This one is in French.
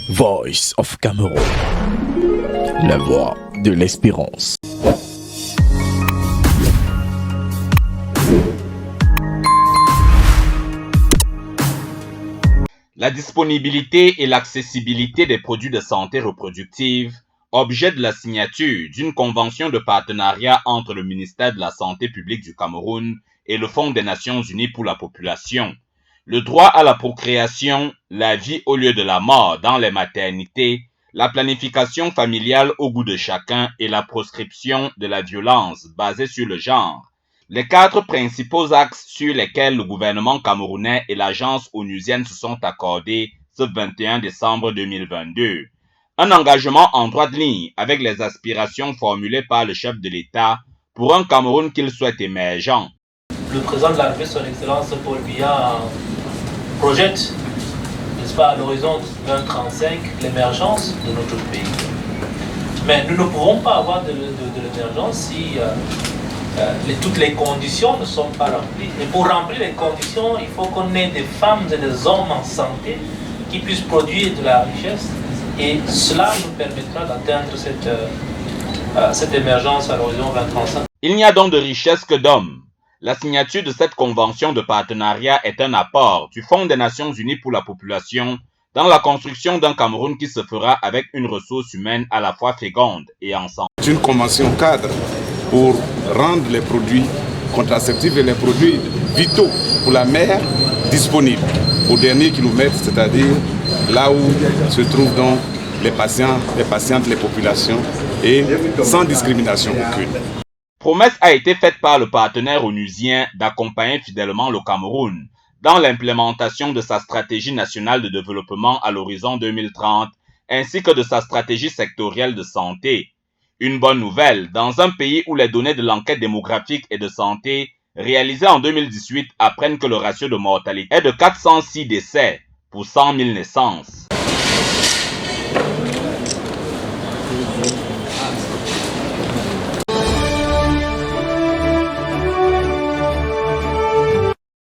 Voice of Cameroon, la voix de l'espérance. La disponibilité et l'accessibilité des produits de santé reproductive, objet de la signature d'une convention de partenariat entre le ministère de la Santé publique du Cameroun et le Fonds des Nations Unies pour la population. Le droit à la procréation, la vie au lieu de la mort dans les maternités, la planification familiale au goût de chacun et la proscription de la violence basée sur le genre. Les 4 principaux axes sur lesquels le gouvernement camerounais et l'agence onusienne se sont accordés ce 21 décembre 2022. Un engagement en droite ligne avec les aspirations formulées par le chef de l'État pour un Cameroun qu'il souhaite émergent. Le président de la République, son Excellence Paul Biya, projette, n'est-ce pas, à l'horizon 2035, l'émergence de notre pays. Mais nous ne pouvons pas avoir de l'émergence si toutes les conditions ne sont pas remplies. Et pour remplir les conditions, il faut qu'on ait des femmes et des hommes en santé qui puissent produire de la richesse. Et cela nous permettra d'atteindre cette émergence à l'horizon 2035. Il n'y a donc de richesse que d'hommes. La signature de cette convention de partenariat est un apport du Fonds des Nations Unies pour la population dans la construction d'un Cameroun qui se fera avec une ressource humaine à la fois féconde et ensemble. C'est une convention cadre pour rendre les produits contraceptifs et les produits vitaux pour la mère disponibles au dernier kilomètre, c'est-à-dire là où se trouvent donc les patients, les patientes, les populations et sans discrimination aucune. Promesse a été faite par le partenaire onusien d'accompagner fidèlement le Cameroun dans l'implémentation de sa stratégie nationale de développement à l'horizon 2030 ainsi que de sa stratégie sectorielle de santé. Une bonne nouvelle dans un pays où les données de l'enquête démographique et de santé réalisée en 2018 apprennent que le ratio de mortalité est de 406 décès pour 100 000 naissances.